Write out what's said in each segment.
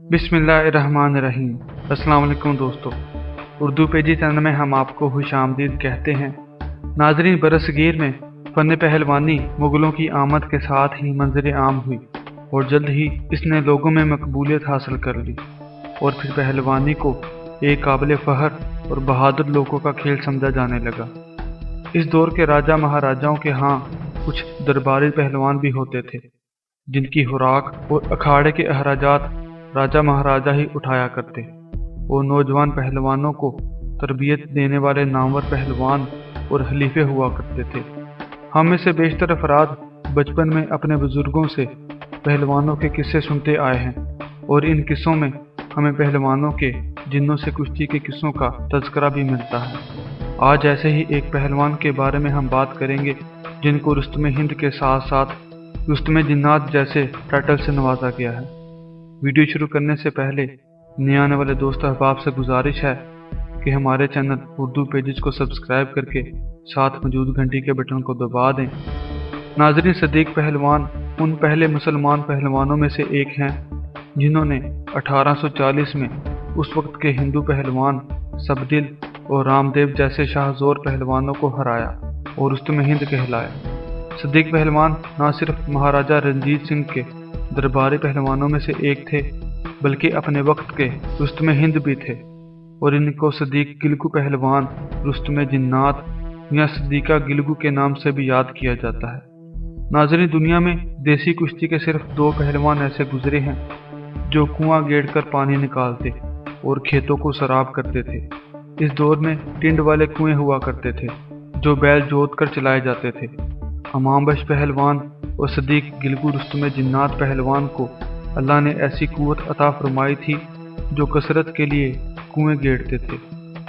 बिस्मिल्लाहिर्रहमानिर्रहीम। अस्सलाम वालेकुम दोस्तों, उर्दू पेजी चैनल में हम आपको खुशामदीद कहते हैं। नाजरीन, बरसगीर में फ़न पहलवानी मुग़लों की आमद के साथ ही मंजर आम हुई और जल्द ही इसने लोगों में मकबूलियत हासिल कर ली और फिर पहलवानी को एक काबिल फ़ख्र और बहादुर लोगों का खेल समझा जाने लगा। इस दौर के राजा महाराजाओं के यहाँ कुछ दरबारी पहलवान भी होते थे, जिनकी खुराक और अखाड़े के अखराजात राजा महाराजा ही उठाया करते और नौजवान पहलवानों को तरबियत देने वाले नामवर पहलवान और खलीफे हुआ करते थे। हम में से बेशतर अफराद बचपन में अपने बुजुर्गों से पहलवानों के किस्से सुनते आए हैं और इन किस्सों में हमें पहलवानों के जिन्नों से कुश्ती के किस्सों का तज़किरा भी मिलता है। आज ऐसे ही एक पहलवान के बारे में हम बात करेंगे जिनको रुस्तमे हिंद के साथ साथ रुस्तमे जिन्नात जैसे टाइटल से नवाजा गया है। वीडियो शुरू करने से पहले नए आने वाले दोस्त अहबाब से गुजारिश है कि हमारे चैनल उर्दू पेजेस को सब्सक्राइब करके साथ मौजूद घंटी के बटन को दबा दें। नाज़रीन, सदीक पहलवान उन पहले मुसलमान पहलवानों में से एक हैं जिन्होंने 1840 में उस वक्त के हिंदू पहलवान सबदिल और रामदेव जैसे शाहजोर पहलवानों को हराया और रुस्तमे हिंद कहलाया। सदीक पहलवान न सिर्फ महाराजा रंजीत सिंह के दरबारी पहलवानों में से एक थे, बल्कि अपने वक्त के रुस्तमे हिंद भी थे और इनको सदीक गिलगू पहलवान, रुस्तमे जिन्नात या सदीका गिलगू के नाम से भी याद किया जाता है। नाज़रीन, दुनिया में देसी कुश्ती के सिर्फ 2 पहलवान ऐसे गुजरे हैं जो कुआं गेड़ कर पानी निकालते और खेतों को सराब करते थे। इस दौर में टिंड वाले कुएं हुआ करते थे जो बैल जोत कर चलाए जाते थे। हमाम बख्श पहलवान और सदीक गिलगू रुस्तमे जिन्नात पहलवान को अल्लाह ने ऐसी कुव्वत अता फरमाई थी जो कसरत के लिए कुएं गेड़ते थे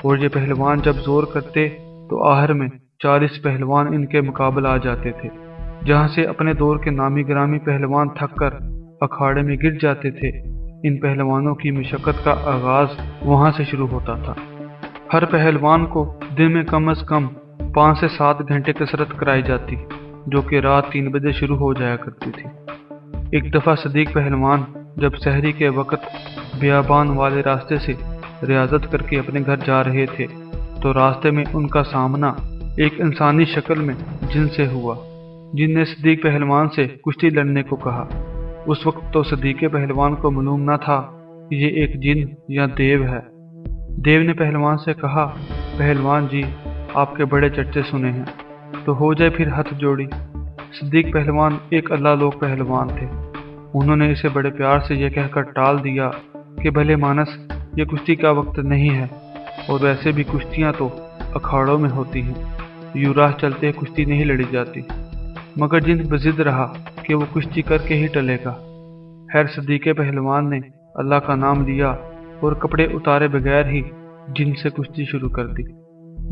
और ये पहलवान जब जोर करते तो आखिर में 40 पहलवान इनके मुकाबला आ जाते थे। जहां से अपने दौर के नामी ग्रामी पहलवान थक कर अखाड़े में गिर जाते थे, इन पहलवानों की मशक्कत का आगाज वहां से शुरू होता था। हर पहलवान को दिन में कम से कम 5 से 7 घंटे कसरत कराई जाती, जो कि रात 3 बजे शुरू हो जाया करती थी। एक दफ़ा सदीक पहलवान जब सहरी के वक़्त बियाबान वाले रास्ते से रियाजत करके अपने घर जा रहे थे तो रास्ते में उनका सामना एक इंसानी शक्ल में जिन से हुआ, जिन ने सदीक पहलवान से कुश्ती लड़ने को कहा। उस वक्त तो सदीक पहलवान को मालूम न था कि ये एक जिन या देव है। देव ने पहलवान से कहा, पहलवान जी, आपके बड़े चर्चे सुने हैं, तो हो जाए फिर हाथ जोड़ी। सदीक पहलवान एक अल्लाह लोग पहलवान थे। उन्होंने इसे बड़े प्यार से यह कहकर टाल दिया कि भले मानस, ये कुश्ती का वक्त नहीं है और वैसे भी कुश्तियाँ तो अखाड़ों में होती हैं, यूं राह चलते कुश्ती नहीं लड़ी जाती। मगर जिन बजिद रहा कि वो कुश्ती करके ही टलेगा। खैर, सदीक पहलवान ने अल्लाह का नाम लिया और कपड़े उतारे बगैर ही जिन से कुश्ती शुरू कर दी।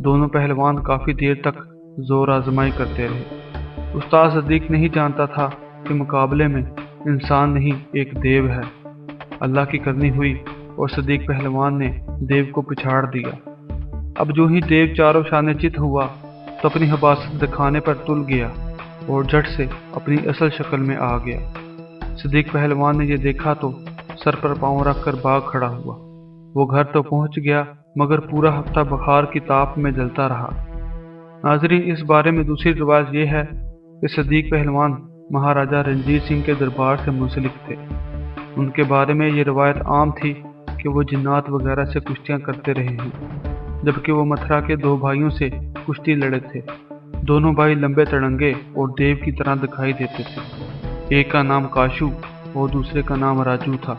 दोनों पहलवान काफ़ी देर तक जोर आजमाई करते रहे। उस्ताद सदीक नहीं जानता था कि मुकाबले में इंसान नहीं एक देव है। अल्लाह की करनी हुई और सदीक पहलवान ने देव को पिछाड़ दिया। अब जो ही देव चारों शाने चित हुआ तो अपनी हबासत दिखाने पर तुल गया और झट से अपनी असल शक्ल में आ गया। सदीक पहलवान ने यह देखा तो सर पर पांव रख कर भाग खड़ा हुआ। वो घर तो पहुंच गया मगर पूरा हफ्ता बुखार की ताप में जलता रहा। नाज़रीन, इस बारे में दूसरी रिवायत यह है कि सदीक पहलवान महाराजा रंजीत सिंह के दरबार से मुंसलिक थे। उनके बारे में ये रिवायत आम थी कि वो जिन्नात वगैरह से कुश्तियाँ करते रहे हैं, जबकि वो मथुरा के 2 भाइयों से कुश्ती लड़े थे। दोनों भाई लंबे तड़ंगे और देव की तरह दिखाई देते थे। एक का नाम काशू और दूसरे का नाम राजू था।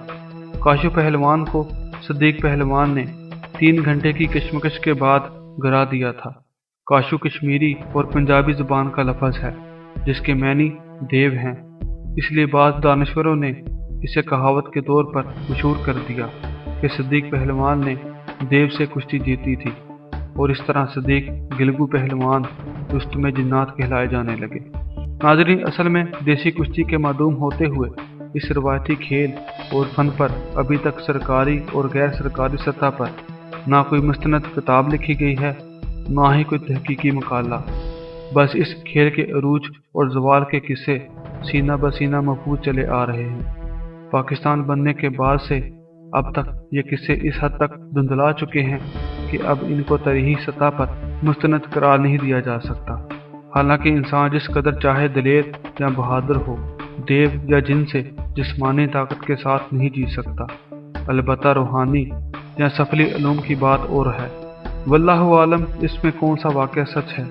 काशू पहलवान को सदीक पहलवान ने 3 घंटे की कशमकश के बाद गिरा दिया था। काशू कश्मीरी और पंजाबी जुबान का लफ्ज़ है जिसके मैनी देव हैं, इसलिए बाद दानश्वरों ने इसे कहावत के तौर पर मशहूर कर दिया कि सदीक पहलवान ने देव से कुश्ती जीती थी और इस तरह सदीक गिलगू पहलवान रुस्तमे जिन्नात कहलाए जाने लगे। नाज़रीन, असल में देसी कुश्ती के मादूम होते हुए इस रवायती खेल और फन पर अभी तक सरकारी और गैर सरकारी सतह पर ना कोई मुस्तनद किताब लिखी गई है, ना ही कोई तहकीकी मकाला। बस इस खेल के अरूज और ज़वाल के किस्से सीना बसीना महफूज चले आ रहे हैं। पाकिस्तान बनने के बाद से अब तक ये किस्से इस हद तक धुंधला चुके हैं कि अब इनको तरीही सतह पर मुस्तनद करार नहीं दिया जा सकता। हालांकि इंसान जिस कदर चाहे दिलेर या बहादुर हो, देव या जिन से जिस्मानी ताकत के साथ नहीं जी सकता। अलबत्ता रूहानी या सफली उलूम की बात और है। वल्लाहु आलम इसमें कौन सा वाक़या सच है,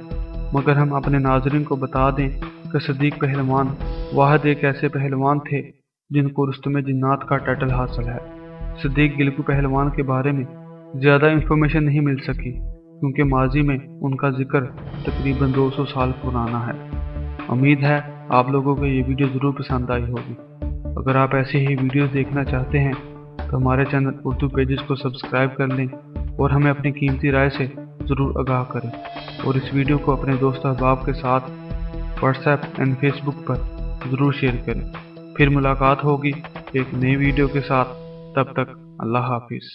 मगर हम अपने नाज़रीन को बता दें कि सिद्दीक पहलवान वाहिद एक ऐसे पहलवान थे जिनको रुस्तमे जिन्नात का टाइटल हासिल है। सिद्दीक गिलकू पहलवान के बारे में ज़्यादा इंफॉर्मेशन नहीं मिल सकी क्योंकि माजी में उनका जिक्र तकरीबन 200 साल पुराना है। उम्मीद है आप लोगों को ये वीडियो ज़रूर पसंद आई होगी। अगर आप ऐसी ही वीडियोस देखना चाहते हैं तो हमारे चैनल उर्दू पेजेस को सब्सक्राइब कर लें और हमें अपनी कीमती राय से ज़रूर आगाह करें, और इस वीडियो को अपने दोस्त अहबाब के साथ व्हाट्सएप एंड फेसबुक पर ज़रूर शेयर करें। फिर मुलाकात होगी एक नई वीडियो के साथ। तब तक अल्लाह हाफिज़।